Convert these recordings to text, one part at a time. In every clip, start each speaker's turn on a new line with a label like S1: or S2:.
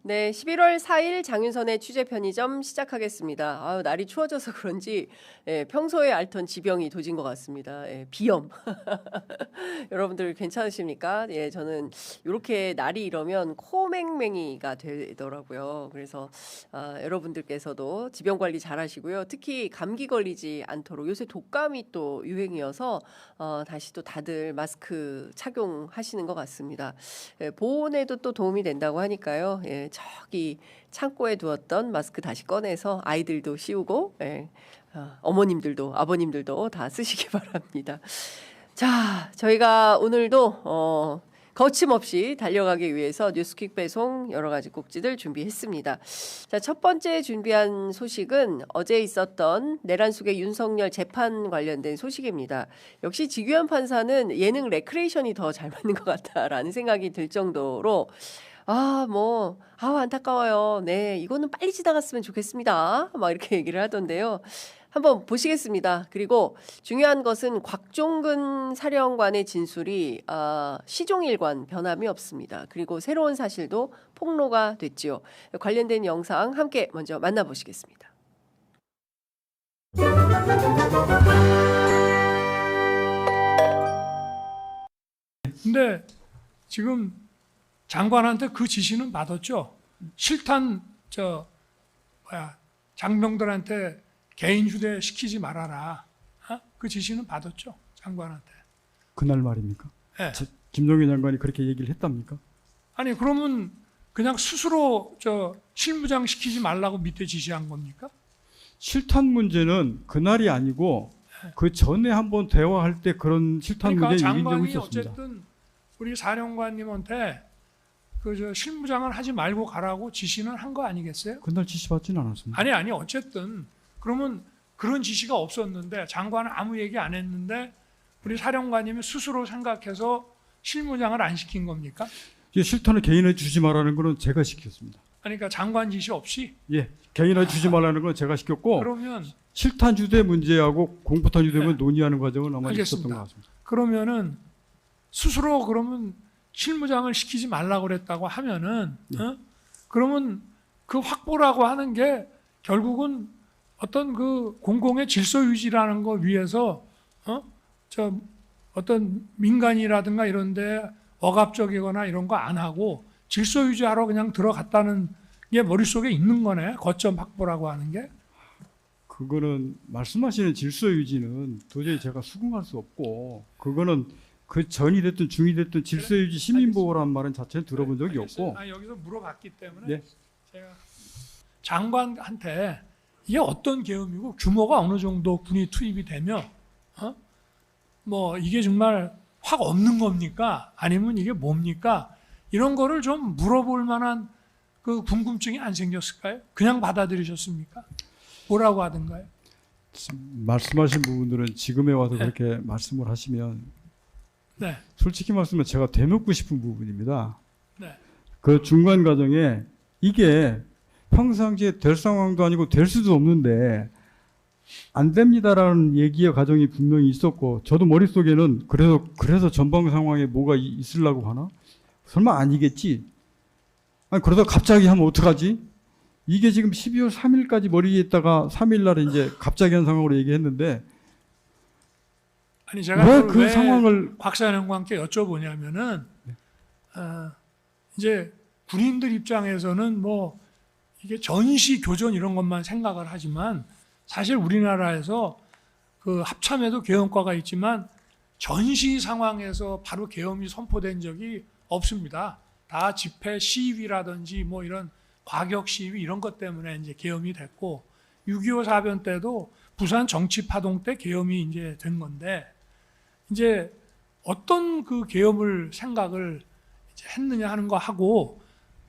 S1: 네, 11월 4일 장윤선의 취재 편의점 시작하겠습니다. 아유, 날이 추워져서 그런지 평소에 앓던 지병이 도진 것 같습니다. 비염. 여러분들 괜찮으십니까? 저는 이렇게 날이 이러면 코맹맹이가 되더라고요. 그래서 여러분들께서도 지병 관리 잘 하시고요. 특히 감기 걸리지 않도록 요새 독감이 또 유행이어서 다시 또 다들 마스크 착용하시는 것 같습니다. 보온에도 또 도움이 된다고 하니까요. 저기 창고에 두었던 마스크 다시 꺼내서 아이들도 씌우고 어머님들도 아버님들도 다 쓰시기 바랍니다. 자, 저희가 오늘도 거침없이 달려가기 위해서 뉴스퀵 배송 여러 가지 꼭지들 준비했습니다. 자, 첫 번째 준비한 소식은 어제 있었던 내란숙의 윤석열 재판 관련된 소식입니다. 역시 지규현 판사는 예능 레크레이션이 더 잘 맞는 것 같다라는 생각이 들 정도로 안타까워요. 네, 이거는 빨리 지나갔으면 좋겠습니다. 막 이렇게 얘기를 하던데요. 한번 보시겠습니다. 그리고 중요한 것은 곽종근 사령관의 진술이 시종일관 변함이 없습니다. 그리고 새로운 사실도 폭로가 됐지요. 관련된 영상 함께 먼저 만나보시겠습니다.
S2: 근데 지금 장관한테 그 지시는 받았죠. 실탄 장병들한테 개인 휴대 시키지 말아라. 그 지시는 받았죠. 장관한테.
S3: 그날 말입니까?
S2: 네.
S3: 김종인 장관이 그렇게 얘기를 했답니까?
S2: 아니 그러면 그냥 스스로 실무장 시키지 말라고 밑에 지시한 겁니까?
S3: 실탄 문제는 그날이 아니고 그 전에 한번 대화할 때 그런 실탄
S2: 그러니까
S3: 문제 얘기한 적이
S2: 장관이
S3: 있었습니다.
S2: 어쨌든 우리 사령관님한테 실무장을 하지 말고 가라고 지시는 한 거 아니겠어요?
S3: 그날 지시 받지는 않았습니다.
S2: 아니 어쨌든 그러면 그런 지시가 없었는데 장관은 아무 얘기 안 했는데 우리 사령관님이 스스로 생각해서 실무장을 안 시킨 겁니까?
S3: 실탄을 개인에 주지 말라는 거는 제가 시켰습니다.
S2: 그러니까 장관 지시 없이?
S3: 개인에 주지 말라는 건 제가 시켰고
S2: 그러면
S3: 실탄 휴대 문제하고 공포탄 휴대 문제
S2: 네.
S3: 논의하는 과정은 아마
S2: 알겠습니다.
S3: 있었던 것 같습니다.
S2: 그러면은 스스로 그러면 실무장을 시키지 말라고 그랬다고 하면은 그러면 그 확보라고 하는 게 결국은 어떤 그 공공의 질서 유지라는 거 위해서 어떤 민간이라든가 이런데 억압적이거나 이런 거 안 하고 질서 유지하러 그냥 들어갔다는 게 머릿속에 있는 거네. 거점 확보라고 하는 게.
S3: 그거는 말씀하시는 질서 유지는 도저히 제가 수긍할 수 없고 그거는 그 전이 됐든 중이 됐든 질서 유지 시민보호라는 말은 자체는 들어본 적이 없고
S2: 여기서 물어봤기 때문에
S3: 네.
S2: 제가 장관한테 이게 어떤 계엄이고 규모가 어느 정도 군이 투입이 되면 뭐 이게 정말 확 없는 겁니까? 아니면 이게 뭡니까? 이런 거를 좀 물어볼 만한 그 궁금증이 안 생겼을까요? 그냥 받아들이셨습니까? 뭐라고 하던가요?
S3: 말씀하신 부분들은 지금에 와서
S2: 네.
S3: 그렇게 말씀을 하시면
S2: 네.
S3: 솔직히 말씀하면 제가 되묻고 싶은 부분입니다.
S2: 네.
S3: 그 중간 과정에 이게 평상시에 될 상황도 아니고 될 수도 없는데 안 됩니다라는 얘기의 과정이 분명히 있었고 저도 머릿속에는 그래서 전방 상황에 뭐가 있으려고 하나? 설마 아니겠지? 아니 그러다 갑자기 하면 어떡하지? 이게 지금 12월 3일까지 머리에 있다가 3일 날에 이제 갑자기 한 상황으로 얘기했는데
S2: 아니 제가
S3: 왜 그
S2: 왜
S3: 상황을
S2: 박사령관께 여쭤보냐면은 이제 군인들 입장에서는 뭐 이게 전시 교전 이런 것만 생각을 하지만 사실 우리나라에서 그 합참에도 계엄과가 있지만 전시 상황에서 바로 계엄이 선포된 적이 없습니다. 다 집회 시위라든지 뭐 이런 과격 시위 이런 것 때문에 이제 계엄이 됐고 6.25 사변 때도 부산 정치 파동 때 계엄이 이제 된 건데 이제 어떤 그 계엄을 생각을 이제 했느냐 하는 거 하고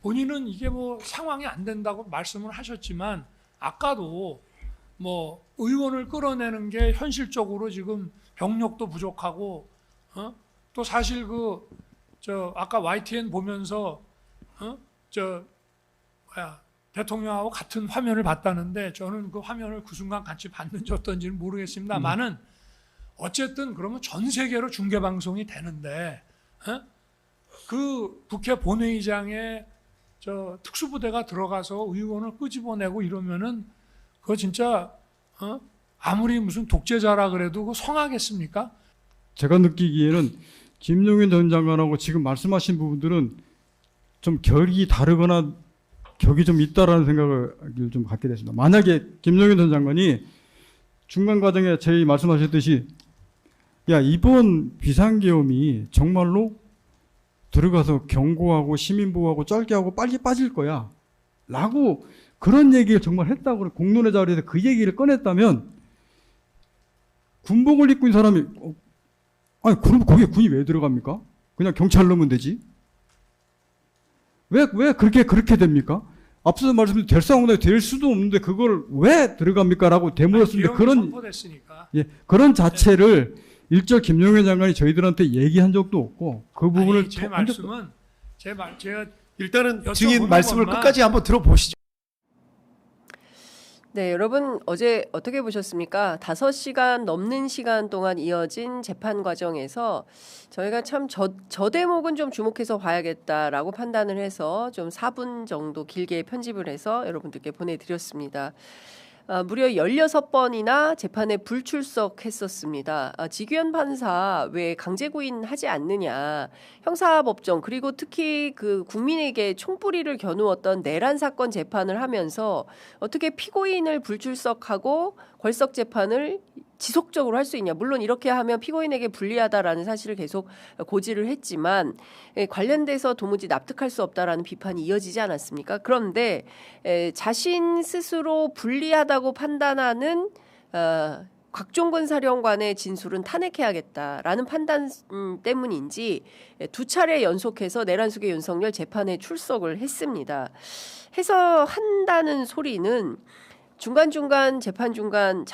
S2: 본인은 이게 뭐 상황이 안 된다고 말씀을 하셨지만 아까도 뭐 의원을 끌어내는 게 현실적으로 지금 병력도 부족하고 또 사실 아까 YTN 보면서 대통령하고 같은 화면을 봤다는데 저는 그 화면을 그 순간 같이 봤는지 어떤지는 모르겠습니다만은 어쨌든 그러면 전 세계로 중계 방송이 되는데 그 국회 본회의장에 저 특수부대가 들어가서 의원을 끄집어내고 이러면은 그거 진짜 아무리 무슨 독재자라 그래도 그거 성하겠습니까?
S3: 제가 느끼기에는 김용현 전 장관하고 지금 말씀하신 부분들은 좀 결이 다르거나 격이 좀 있다라는 생각을 좀 갖게 됐습니다. 만약에 김용현 전 장관이 중간 과정에 저희 말씀하셨듯이 야 이번 비상계엄이 정말로 들어가서 경고하고 시민보호하고 짧게 하고 빨리 빠질 거야 라고 그런 얘기를 정말 했다고 공론의 자리에서 그 얘기를 꺼냈다면 군복을 입고 있는 사람이 아니 그럼 거기에 군이 왜 들어갑니까? 그냥 경찰 넣으면 되지. 왜 그렇게 됩니까? 앞서서 말씀드린 될상황도 될 수도 없는데 그걸 왜 들어갑니까? 라고 되물었는데
S2: 선포됐으니까.
S3: 그런 자체를 일절 김용현 장관이 저희들한테 얘기한 적도 없고 그 부분을
S2: 아니, 제 말씀은 제가
S4: 일단은
S2: 여쭤보는
S4: 증인 말씀을
S2: 것만-
S4: 끝까지 한번 들어보시죠.
S1: 네, 여러분 어제 어떻게 보셨습니까? 5시간 넘는 시간 동안 이어진 재판 과정에서 저희가 참 저 대목은 좀 주목해서 봐야겠다라고 판단을 해서 좀 4분 정도 길게 편집을 해서 여러분들께 보내드렸습니다. 무려 16번이나 재판에 불출석했었습니다. 지규현 판사 왜 강제 구인하지 않느냐. 형사법정 그리고 특히 그 국민에게 총뿌리를 겨누었던 내란 사건 재판을 하면서 어떻게 피고인을 불출석하고 걸석 재판을 지속적으로 할 수 있냐. 물론 이렇게 하면 피고인에게 불리하다라는 사실을 계속 고지를 했지만 관련돼서 도무지 납득할 수 없다라는 비판이 이어지지 않았습니까? 그런데 자신 스스로 불리하다고 판단하는 곽종근 사령관의 진술은 탄핵해야겠다라는 판단 때문인지 2차례 연속해서 내란숙의 윤석열 재판에 출석을 했습니다. 해서 한다는 소리는 중간중간 재판 중간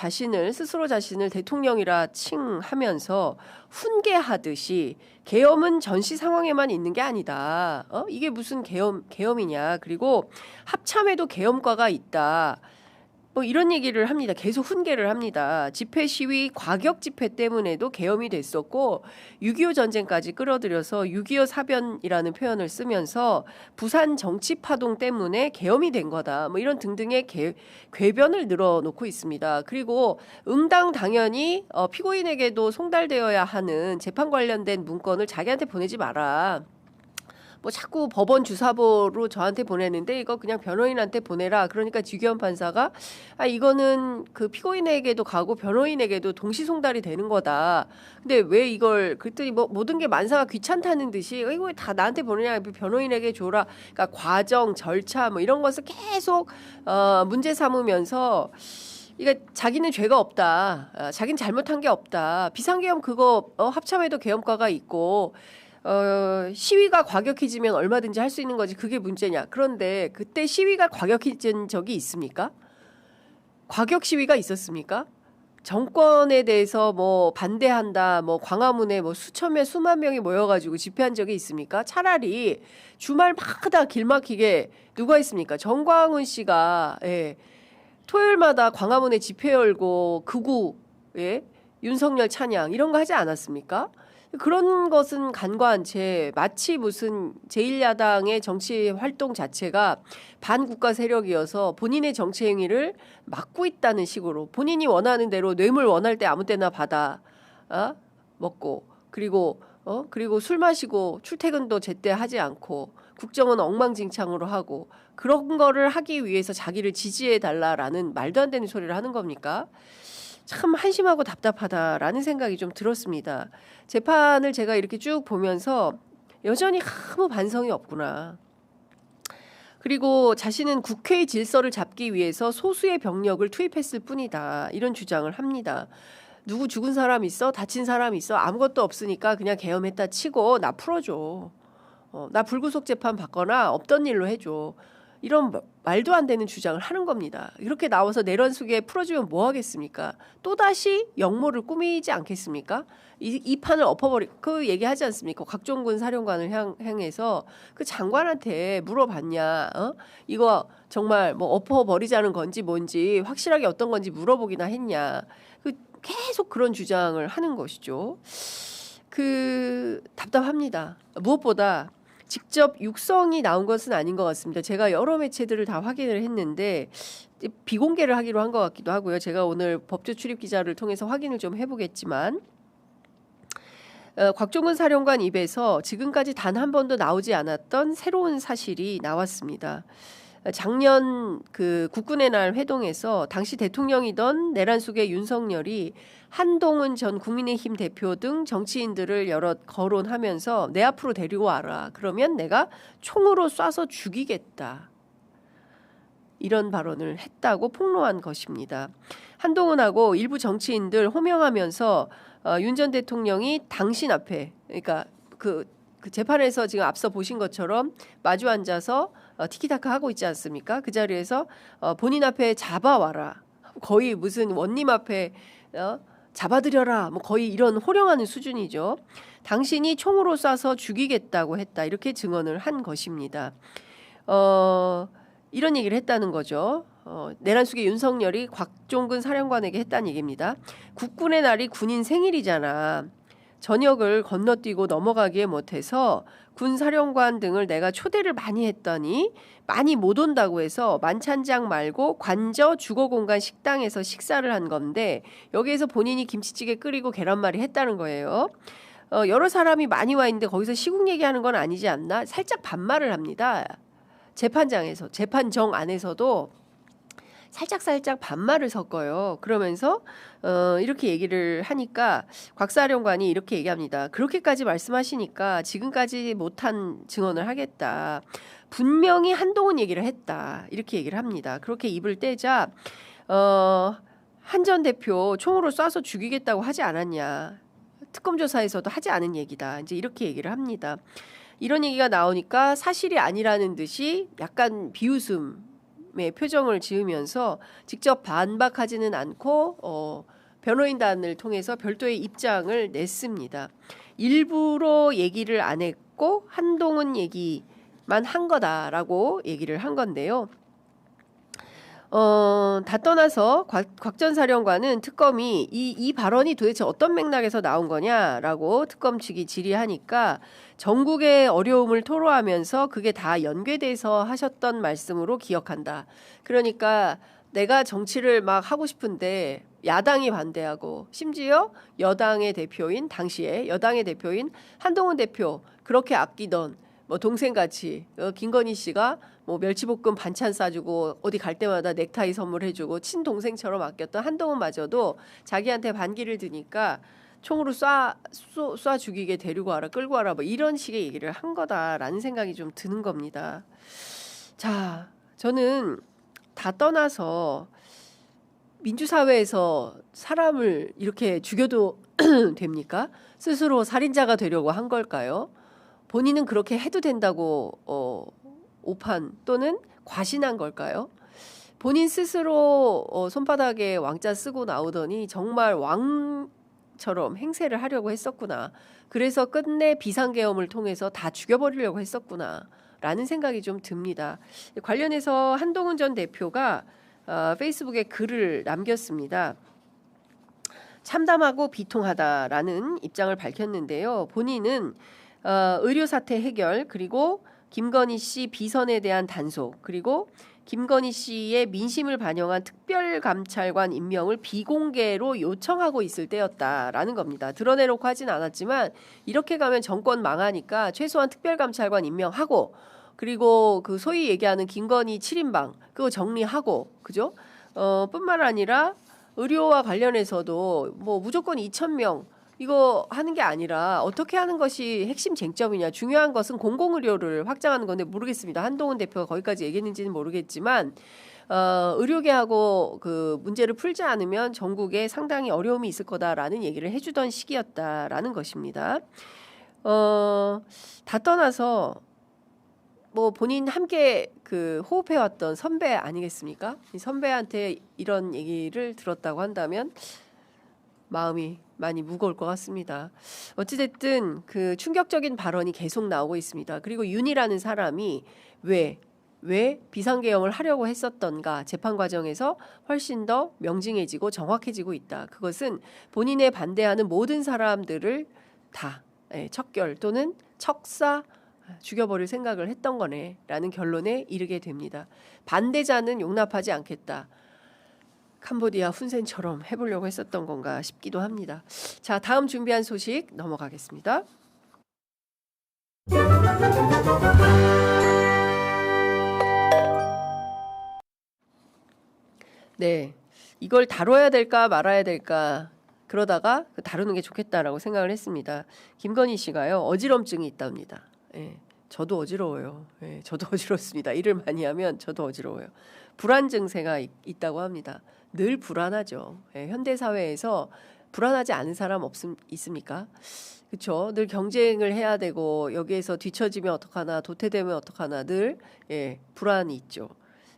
S1: 스스로 자신을 대통령이라 칭하면서 훈계하듯이 계엄은 전시 상황에만 있는 게 아니다. 이게 무슨 계엄이냐. 그리고 합참에도 계엄과가 있다. 뭐 이런 얘기를 합니다. 계속 훈계를 합니다. 집회 시위 과격 집회 때문에도 계엄이 됐었고 6.25 전쟁까지 끌어들여서 6.25 사변이라는 표현을 쓰면서 부산 정치 파동 때문에 계엄이 된 거다. 뭐 이런 등등의 궤변을 늘어놓고 있습니다. 그리고 응당 당연히 피고인에게도 송달되어야 하는 재판 관련된 문건을 자기한테 보내지 마라. 뭐 자꾸 법원 주사보로 저한테 보내는데 이거 그냥 변호인한테 보내라. 그러니까 지규현 판사가 이거는 그 피고인에게도 가고 변호인에게도 동시 송달이 되는 거다. 근데 왜 이걸 그랬더니 뭐 모든 게 만사가 귀찮다는 듯이 이거 다 나한테 보내냐 변호인에게 줘라. 그러니까 과정 절차 뭐 이런 것을 계속 문제 삼으면서 이거 자기는 죄가 없다. 자기는 잘못한 게 없다. 비상계엄 그거 합참에도 계엄과가 있고 시위가 과격해지면 얼마든지 할 수 있는 거지 그게 문제냐. 그런데 그때 시위가 과격해진 적이 있습니까? 과격 시위가 있었습니까? 정권에 대해서 뭐 반대한다, 뭐 광화문에 뭐 수만 명이 모여가지고 집회한 적이 있습니까? 차라리 주말마다 길 막히게 누가 있습니까? 정광훈 씨가 토요일마다 광화문에 집회 열고 극우에 윤석열 찬양 이런 거 하지 않았습니까? 그런 것은 간과한 채 마치 무슨 제1야당의 정치 활동 자체가 반국가 세력이어서 본인의 정치 행위를 막고 있다는 식으로 본인이 원하는 대로 뇌물 원할 때 아무 때나 받아 먹고 그리고 술 마시고 출퇴근도 제때 하지 않고 국정은 엉망진창으로 하고 그런 거를 하기 위해서 자기를 지지해 달라라는 말도 안 되는 소리를 하는 겁니까? 참 한심하고 답답하다라는 생각이 좀 들었습니다. 재판을 제가 이렇게 쭉 보면서 여전히 아무 반성이 없구나. 그리고 자신은 국회의 질서를 잡기 위해서 소수의 병력을 투입했을 뿐이다. 이런 주장을 합니다. 누구 죽은 사람 있어? 다친 사람 있어? 아무것도 없으니까 그냥 계엄했다 치고 나 풀어줘. 나 불구속 재판 받거나 없던 일로 해줘. 이런 말도 안 되는 주장을 하는 겁니다. 이렇게 나와서 내란숙에 풀어주면 뭐 하겠습니까? 또다시 역모를 꾸미지 않겠습니까? 이 판을 그 얘기하지 않습니까? 곽종근 사령관을 향해서 그 장관한테 물어봤냐? 이거 정말 뭐 엎어버리자는 건지 뭔지 확실하게 어떤 건지 물어보기나 했냐? 계속 그런 주장을 하는 것이죠. 답답합니다. 무엇보다 직접 육성이 나온 것은 아닌 것 같습니다. 제가 여러 매체들을 다 확인을 했는데 비공개를 하기로 한 것 같기도 하고요. 제가 오늘 법조 출입 기자를 통해서 확인을 좀 해보겠지만 곽종근 사령관 입에서 지금까지 단 한 번도 나오지 않았던 새로운 사실이 나왔습니다. 작년 그 국군의 날 회동에서 당시 대통령이던 내란 속의 윤석열이 한동훈 전 국민의힘 대표 등 정치인들을 여럿 거론하면서 내 앞으로 데리고 와라. 그러면 내가 총으로 쏴서 죽이겠다. 이런 발언을 했다고 폭로한 것입니다. 한동훈하고 일부 정치인들 호명하면서 윤 전 대통령이 당신 앞에, 그러니까 그 재판에서 지금 앞서 보신 것처럼 마주 앉아서 티키타카 하고 있지 않습니까? 그 자리에서 본인 앞에 잡아와라. 거의 무슨 원님 앞에 잡아들여라. 뭐 거의 이런 호령하는 수준이죠. 당신이 총으로 쏴서 죽이겠다고 했다. 이렇게 증언을 한 것입니다. 이런 얘기를 했다는 거죠. 내란 속의 윤석열이 곽종근 사령관에게 했다는 얘기입니다. 국군의 날이 군인 생일이잖아. 저녁을 건너뛰고 넘어가기에 못해서 군 사령관 등을 내가 초대를 많이 했더니 많이 못 온다고 해서 만찬장 말고 관저 주거공간 식당에서 식사를 한 건데 여기에서 본인이 김치찌개 끓이고 계란말이 했다는 거예요. 여러 사람이 많이 와 있는데 거기서 시국 얘기하는 건 아니지 않나? 살짝 반말을 합니다. 재판장에서, 재판정 안에서도 살짝 반말을 섞어요. 그러면서 이렇게 얘기를 하니까 곽 사령관이 이렇게 얘기합니다. 그렇게까지 말씀하시니까 지금까지 못한 증언을 하겠다. 분명히 한동훈 얘기를 했다. 이렇게 얘기를 합니다. 그렇게 입을 떼자 한 전 대표 총으로 쏴서 죽이겠다고 하지 않았냐. 특검 조사에서도 하지 않은 얘기다. 이제 이렇게 얘기를 합니다. 이런 얘기가 나오니까 사실이 아니라는 듯이 약간 비웃음의 표정을 지으면서 직접 반박하지는 않고 변호인단을 통해서 별도의 입장을 냈습니다. 일부러 얘기를 안 했고 한동훈 얘기만 한 거다라고 얘기를 한 건데요. 다 떠나서 곽 전 사령관은 특검이 이 발언이 도대체 어떤 맥락에서 나온 거냐라고 특검 측이 질의하니까 전국의 어려움을 토로하면서 그게 다 연계돼서 하셨던 말씀으로 기억한다. 그러니까 내가 정치를 막 하고 싶은데 야당이 반대하고 심지어 여당의 대표인 당시에 여당의 대표인 한동훈 대표 그렇게 아끼던 뭐 동생같이 김건희 씨가 뭐 멸치볶음 반찬 싸주고 어디 갈 때마다 넥타이 선물해주고 친동생처럼 아꼈던 한동훈마저도 자기한테 반기를 드니까 총으로 쏴 죽이게 데리고 와라 끌고 와라 뭐 이런 식의 얘기를 한 거다라는 생각이 좀 드는 겁니다. 자, 저는 다 떠나서 민주사회에서 사람을 이렇게 죽여도 됩니까? 스스로 살인자가 되려고 한 걸까요? 본인은 그렇게 해도 된다고 오판 또는 과신한 걸까요? 본인 스스로 손바닥에 왕자 쓰고 나오더니 정말 왕처럼 행세를 하려고 했었구나. 그래서 끝내 비상계엄을 통해서 다 죽여버리려고 했었구나. 라는 생각이 좀 듭니다. 관련해서 한동훈 전 대표가 페이스북에 글을 남겼습니다. 참담하고 비통하다라는 입장을 밝혔는데요. 본인은 의료 사태 해결 그리고 김건희 씨 비선에 대한 단속 그리고 김건희 씨의 민심을 반영한 특별감찰관 임명을 비공개로 요청하고 있을 때였다라는 겁니다. 드러내놓고 하진 않았지만 이렇게 가면 정권 망하니까 최소한 특별감찰관 임명하고 그리고 그 소위 얘기하는 김건희 7인방 그거 정리하고 그죠? 뿐만 아니라 의료와 관련해서도 뭐 무조건 2,000명 이거 하는 게 아니라 어떻게 하는 것이 핵심 쟁점이냐. 중요한 것은 공공의료를 확장하는 건데 모르겠습니다. 한동훈 대표가 거기까지 얘기했는지는 모르겠지만 의료계하고 그 문제를 풀지 않으면 전국에 상당히 어려움이 있을 거다라는 얘기를 해주던 시기였다라는 것입니다. 다 떠나서 뭐 본인 함께 그 호흡해왔던 선배 아니겠습니까? 이 선배한테 이런 얘기를 들었다고 한다면 마음이 많이 무거울 것 같습니다. 어찌됐든 그 충격적인 발언이 계속 나오고 있습니다. 그리고 윤이라는 사람이 왜 비상계엄을 하려고 했었던가 재판 과정에서 훨씬 더 명징해지고 정확해지고 있다. 그것은 본인에 반대하는 모든 사람들을 다 척결 또는 척사 죽여버릴 생각을 했던 거네라는 결론에 이르게 됩니다. 반대자는 용납하지 않겠다. 캄보디아 훈센처럼 해보려고 했었던 건가 싶기도 합니다. 자, 다음 준비한 소식 넘어가겠습니다. 네, 이걸 다뤄야 될까 말아야 될까 그러다가 다루는 게 좋겠다라고 생각을 했습니다. 김건희 씨가요, 어지럼증이 있답니다. 예, 저도 어지러워요. 예, 저도 어지럽습니다. 일을 많이 하면 저도 어지러워요. 불안 증세가 있다고 합니다. 늘 불안하죠. 예, 현대 사회에서 불안하지 않은 사람 있습니까? 그렇죠. 늘 경쟁을 해야 되고 여기에서 뒤처지면 어떡하나, 도태되면 어떡하나 늘 불안이 있죠.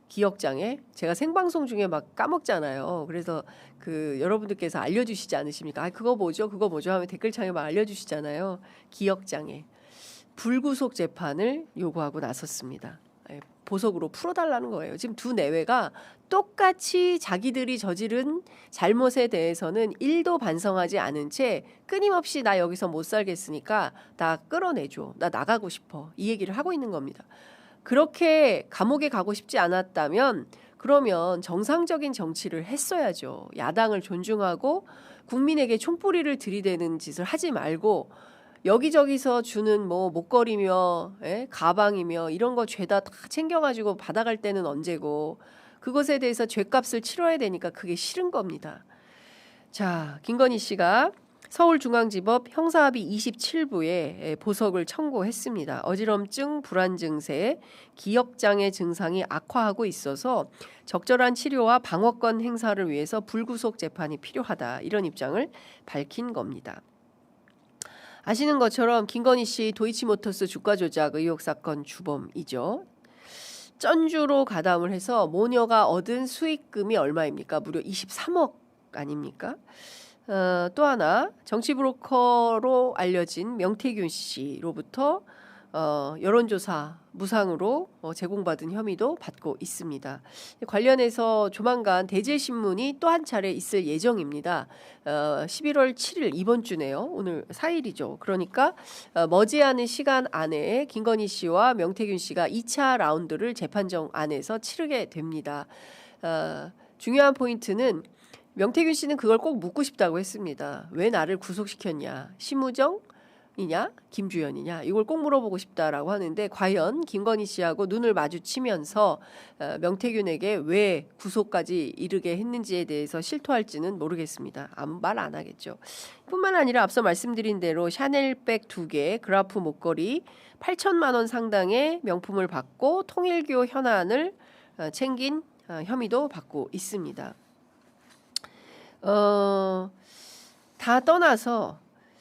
S1: 기억장애, 제가 생방송 중에 막 까먹잖아요. 그래서 여러분들께서 알려주시지 않으십니까? 그거 뭐죠? 그거 뭐죠? 하면 댓글창에 막 알려주시잖아요. 기억장애. 불구속 재판을 요구하고 나섰습니다. 보석으로 풀어달라는 거예요. 지금 두 내외가 똑같이 자기들이 저지른 잘못에 대해서는 1도 반성하지 않은 채 끊임없이 나 여기서 못 살겠으니까 나 끌어내줘. 나 나가고 싶어. 이 얘기를 하고 있는 겁니다. 그렇게 감옥에 가고 싶지 않았다면 그러면 정상적인 정치를 했어야죠. 야당을 존중하고 국민에게 총뿌리를 들이대는 짓을 하지 말고 여기저기서 주는 뭐 목걸이며 가방이며 이런 거 죄다 다 챙겨가지고 받아갈 때는 언제고 그것에 대해서 죄값을 치러야 되니까 그게 싫은 겁니다. 자, 김건희 씨가 서울중앙지법 형사합의 27부에 보석을 청구했습니다. 어지럼증, 불안 증세, 기억장애 증상이 악화하고 있어서 적절한 치료와 방어권 행사를 위해서 불구속 재판이 필요하다. 이런 입장을 밝힌 겁니다. 아시는 것처럼 김건희 씨 도이치모터스 주가 조작 의혹 사건 주범이죠. 전주로 가담을 해서 모녀가 얻은 수익금이 얼마입니까? 무려 23억 아닙니까? 또 하나 정치 브로커로 알려진 명태균 씨로부터 여론조사 무상으로 제공받은 혐의도 받고 있습니다. 관련해서 조만간 대질신문이 또 한 차례 있을 예정입니다. 11월 7일 이번 주네요. 오늘 4일이죠. 그러니까 머지않은 시간 안에 김건희 씨와 명태균 씨가 2차 라운드를 재판정 안에서 치르게 됩니다. 중요한 포인트는 명태균 씨는 그걸 꼭 묻고 싶다고 했습니다. 왜 나를 구속시켰냐? 심우정이냐? 김주현이냐? 이걸 꼭 물어보고 싶다라고 하는데 과연 김건희 씨하고 눈을 마주치면서 명태균에게 왜 구속까지 이르게 했는지에 대해서 실토할지는 모르겠습니다. 아무 말 안 하겠죠. 뿐만 아니라 앞서 말씀드린 대로 샤넬백 2개, 그라프 목걸이 8천만 원 상당의 명품을 받고 통일교 현안을 챙긴 혐의도 받고 있습니다. 다 떠나서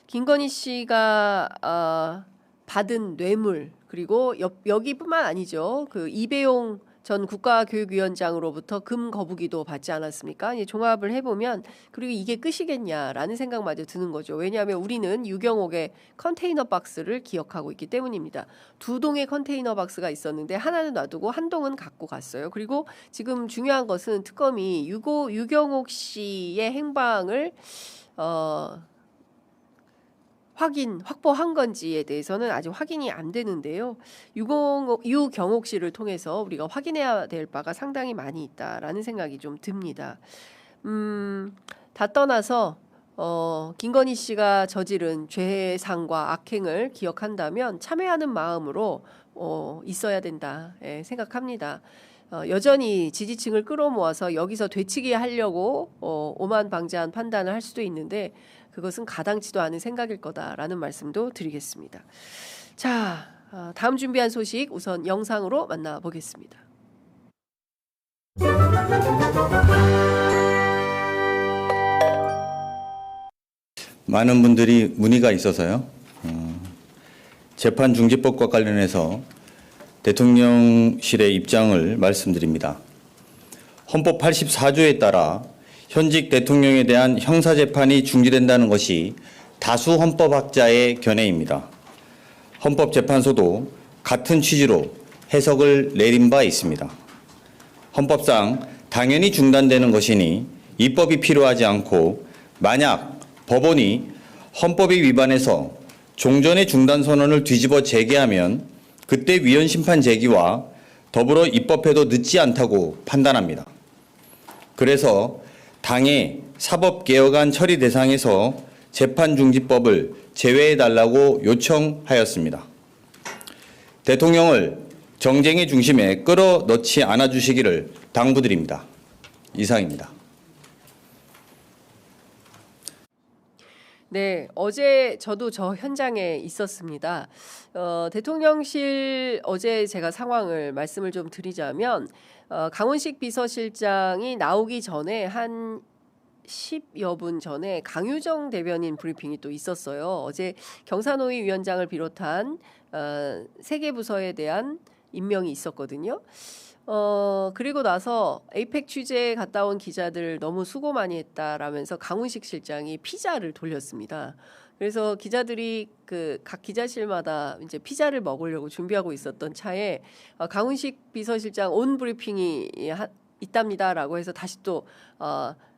S1: 김건희 씨가 받은 뇌물 그리고 여기뿐만 아니죠. 이배용 전 국가교육위원장으로부터 금 거부기도 받지 않았습니까? 이제 종합을 해보면 그리고 이게 끝이겠냐라는 생각마저 드는 거죠. 왜냐하면 우리는 유경옥의 컨테이너 박스를 기억하고 있기 때문입니다. 2동의 컨테이너 박스가 있었는데 하나는 놔두고 한 동은 갖고 갔어요. 그리고 지금 중요한 것은 특검이 유경옥 씨의 행방을 확보한 건지에 대해서는 아직 확인이 안 되는데요. 유경옥 씨를 통해서 우리가 확인해야 될 바가 상당히 많이 있다라는 생각이 좀 듭니다. 다 떠나서 김건희 씨가 저지른 죄상과 악행을 기억한다면 참회하는 마음으로 있어야 된다 생각합니다. 여전히 지지층을 끌어모아서 여기서 되치게 하려고 오만방자한 판단을 할 수도 있는데 그것은 가당치도 않은 생각일 거다라는 말씀도 드리겠습니다. 자, 다음 준비한 소식 우선 영상으로 만나보겠습니다.
S4: 많은 분들이 문의가 있어서요. 재판중지법과 관련해서 대통령실의 입장을 말씀드립니다. 헌법 84조에 따라 현직 대통령에 대한 형사재판이 중지된다는 것이 다수 헌법학자의 견해입니다. 헌법재판소도 같은 취지로 해석을 내린 바 있습니다. 헌법상 당연히 중단되는 것이니 입법이 필요하지 않고 만약 법원이 헌법이 위반해서 종전의 중단 선언을 뒤집어 재개하면 그때 위헌 심판 제기와 더불어 입법해도 늦지 않다고 판단합니다. 그래서 당의 사법개혁안 처리 대상에서 재판중지법을 제외해달라고 요청하였습니다. 대통령을 정쟁의 중심에 끌어넣지 않아주시기를 당부드립니다. 이상입니다.
S1: 네, 어제 저도 저 현장에 있었습니다. 대통령실 어제 제가 상황을 말씀을 좀 드리자면 강훈식 비서실장이 나오기 전에 한 10여 분 전에 강유정 대변인 브리핑이 또 있었어요. 어제 경사노위 위원장을 비롯한 세 개 부서에 대한 임명이 있었거든요. 그리고 나서 에이펙 취재에 갔다 온 기자들 너무 수고 많이 했다라면서 강훈식 실장이 피자를 돌렸습니다. 그래서 기자들이 그 각 기자실마다 이제 피자를 먹으려고 준비하고 있었던 차에 강훈식 비서실장 온 브리핑이 있답니다라고 해서 다시 또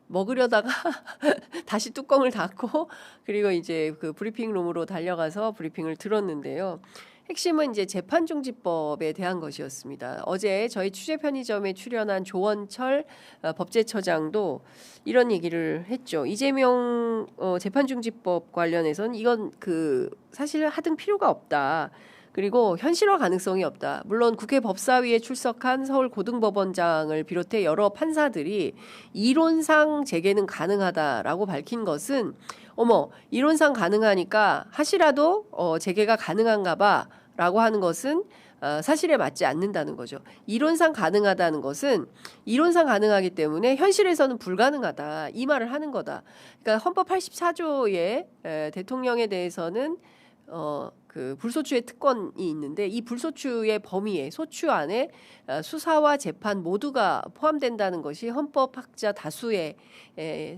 S1: 먹으려다가 다시 뚜껑을 닫고 그리고 이제 그 브리핑룸으로 달려가서 브리핑을 들었는데요. 핵심은 이제 재판중지법에 대한 것이었습니다. 어제 저희 취재 편의점에 출연한 조원철 법제처장도 이런 얘기를 했죠. 이재명 재판중지법 관련해서는 이건 그 사실 하등 필요가 없다. 그리고 현실화 가능성이 없다. 물론 국회 법사위에 출석한 서울 고등법원장을 비롯해 여러 판사들이 이론상 재개는 가능하다라고 밝힌 것은 이론상 가능하니까 하시라도 재개가 가능한가 봐라고 하는 것은 사실에 맞지 않는다는 거죠. 이론상 가능하다는 것은 이론상 가능하기 때문에 현실에서는 불가능하다. 이 말을 하는 거다. 그러니까 헌법 84조에 대통령에 대해서는 그 불소추의 특권이 있는데 이 불소추의 범위에 소추 안에 수사와 재판 모두가 포함된다는 것이 헌법학자 다수의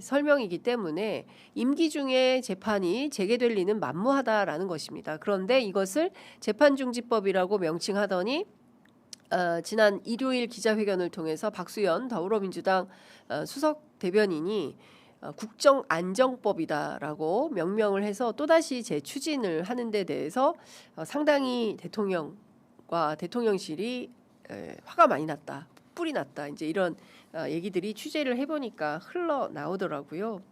S1: 설명이기 때문에 임기 중에 재판이 재개될 리는 만무하다라는 것입니다. 그런데 이것을 재판중지법이라고 명칭하더니 지난 일요일 기자회견을 통해서 박수현 더불어민주당 수석 대변인이 국정안정법이다라고 명명을 해서 또다시 재추진을 하는 데 대해서 상당히 대통령과 대통령실이 화가 많이 났다, 뿔이 났다. 이제 이런 얘기들이 취재를 해보니까 흘러나오더라고요.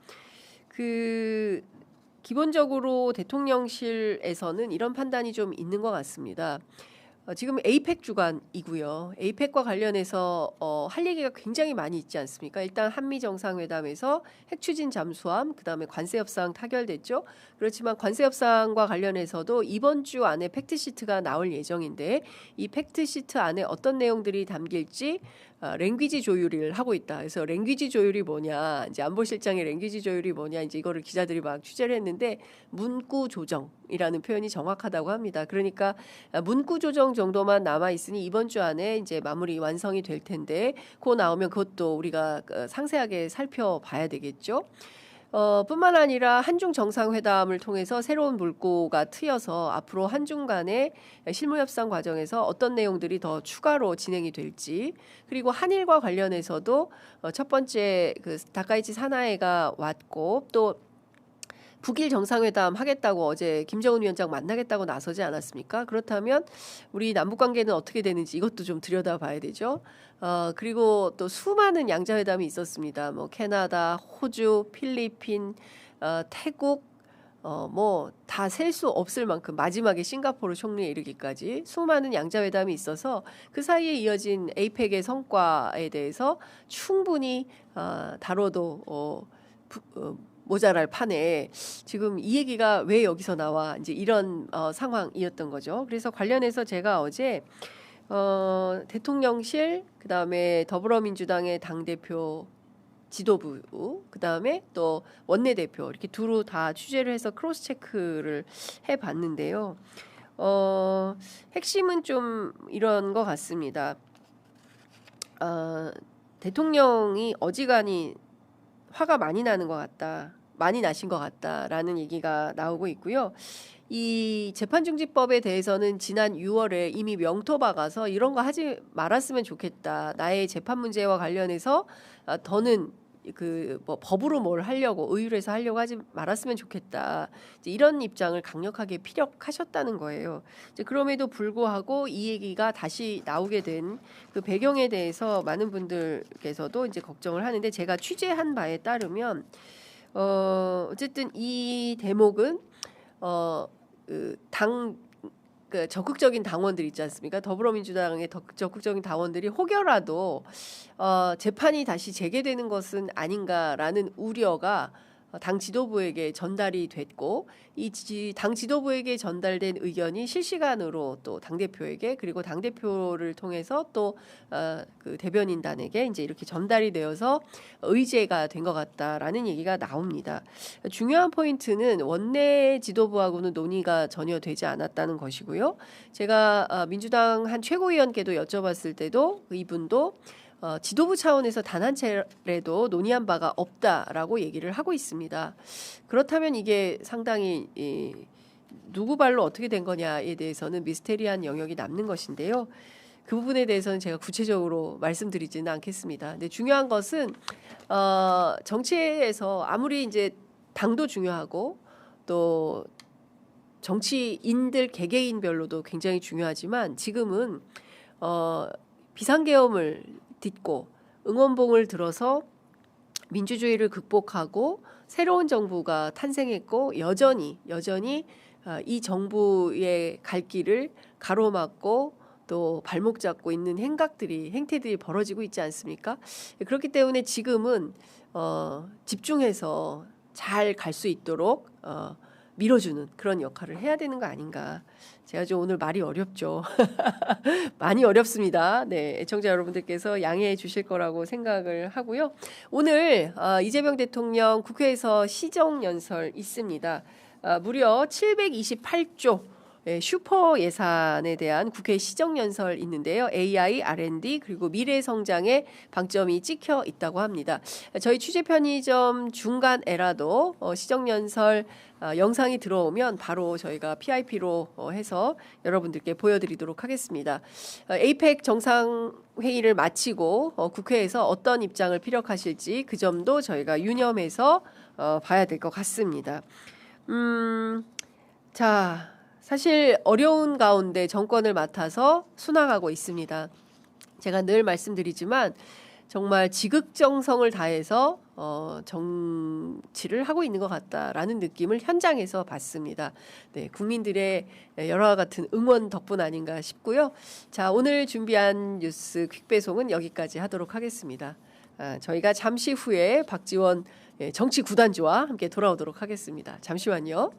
S1: 기본적으로 대통령실에서는 이런 판단이 좀 있는 것 같습니다. 지금 에이펙 주간이고요. 에이펙과 관련해서 할 얘기가 굉장히 많이 있지 않습니까? 일단 한미 정상회담에서 핵추진 잠수함, 그다음에 관세 협상 타결됐죠. 그렇지만 관세 협상과 관련해서도 이번 주 안에 팩트 시트가 나올 예정인데 이 팩트 시트 안에 어떤 내용들이 담길지 랭귀지 조율을 하고 있다. 그래서 랭귀지 조율이 뭐냐, 이제 안보실장의 랭귀지 조율이 뭐냐, 이제 이거를 기자들이 막 취재를 했는데 문구 조정이라는 표현이 정확하다고 합니다. 그러니까 문구 조정 정도만 남아 있으니 이번 주 안에 이제 마무리 완성이 될 텐데, 그거 나오면 그것도 우리가 상세하게 살펴봐야 되겠죠. 뿐만 아니라 한중 정상회담을 통해서 새로운 물꼬가 트여서 앞으로 한중 간의 실무협상 과정에서 어떤 내용들이 더 추가로 진행이 될지, 그리고 한일과 관련해서도 첫 번째 그 다카이치 사나이가 왔고 또 북일 정상회담 하겠다고 어제 김정은 위원장 만나겠다고 나서지 않았습니까? 그렇다면 우리 남북 관계는 어떻게 되는지 이것도 좀 들여다봐야 되죠. 그리고 또 수많은 양자회담이 있었습니다. 뭐 캐나다, 호주, 필리핀, 태국, 뭐 다 셀 수 없을 만큼 마지막에 싱가포르 총리에 이르기까지 수많은 양자회담이 있어서 그 사이에 이어진 에이펙의 성과에 대해서 충분히 다뤄도 모자랄 판에 지금 이 얘기가 왜 여기서 나와, 이제 이런 상황이었던 거죠. 그래서 관련해서 제가 어제 대통령실, 그다음에 더불어민주당의 당대표 지도부, 그다음에 또 원내대표 이렇게 두루 다 취재를 해서 크로스 체크를 해봤는데요. 핵심은 좀 이런 것 같습니다. 대통령이 어지간히 화가 많이 나는 것 같다, 많이 나신 것 같다라는 얘기가 나오고 있고요. 이 재판중지법에 대해서는 지난 6월에 이미 명토 박아서 이런 거 하지 말았으면 좋겠다. 나의 재판 문제와 관련해서 더는 그 뭐 법으로 뭘 하려고 의율해서 하려고 하지 말았으면 좋겠다. 이제 이런 입장을 강력하게 피력하셨다는 거예요. 이제 그럼에도 불구하고 이 얘기가 다시 나오게 된 그 배경에 대해서 많은 분들께서도 이제 걱정을 하는데 제가 취재한 바에 따르면 어쨌든 이 대목은 그 적극적인 당원들 있지 않습니까? 더불어민주당의 적극적인 당원들이 혹여라도 재판이 다시 재개되는 것은 아닌가라는 우려가 당 지도부에게 전달이 됐고 이 당 지도부에게 전달된 의견이 실시간으로 또 당 대표에게 그리고 당 대표를 통해서 또 그 대변인단에게 이제 이렇게 전달이 되어서 의제가 된 것 같다라는 얘기가 나옵니다. 중요한 포인트는 원내 지도부하고는 논의가 전혀 되지 않았다는 것이고요. 제가 민주당 한 최고위원께도 여쭤봤을 때도 이분도 지도부 차원에서 단 한 차례도 논의한 바가 없다라고 얘기를 하고 있습니다. 그렇다면 이게 상당히 누구 발로 어떻게 된 거냐에 대해서는 미스테리한 영역이 남는 것인데요. 그 부분에 대해서는 제가 구체적으로 말씀드리지는 않겠습니다. 근데 중요한 것은 정치에서 아무리 이제 당도 중요하고 또 정치인들 개개인별로도 굉장히 중요하지만 지금은 비상계엄을 딛고 응원봉을 들어서 민주주의를 극복하고 새로운 정부가 탄생했고 여전히 이 정부의 갈 길을 가로막고 또 발목 잡고 있는 행태들이 벌어지고 있지 않습니까? 그렇기 때문에 지금은 집중해서 잘 갈 수 있도록 밀어주는 그런 역할을 해야 되는 거 아닌가. 제가 좀 오늘 말이 어렵죠. 많이 어렵습니다. 네, 애청자 여러분들께서 양해해 주실 거라고 생각을 하고요. 오늘 이재명 대통령 국회에서 시정연설 있습니다. 무려 728조 슈퍼 예산에 대한 국회 시정연설 있는데요. AI, R&D 그리고 미래 성장에 방점이 찍혀 있다고 합니다. 저희 취재 편의점 중간 에라도 시정연설 영상이 들어오면 바로 저희가 PIP로 해서 여러분들께 보여드리도록 하겠습니다. APEC 정상회의를 마치고 국회에서 어떤 입장을 피력하실지 그 점도 저희가 유념해서 봐야 될 것 같습니다. 자. 사실 어려운 가운데 정권을 맡아서 순항하고 있습니다. 제가 늘 말씀드리지만 정말 지극정성을 다해서 정치를 하고 있는 것 같다라는 느낌을 현장에서 받습니다. 네, 국민들의 여러 같은 응원 덕분 아닌가 싶고요. 자, 오늘 준비한 뉴스 퀵배송은 여기까지 하도록 하겠습니다. 저희가 잠시 후에 박지원 정치 구단주와 함께 돌아오도록 하겠습니다. 잠시만요.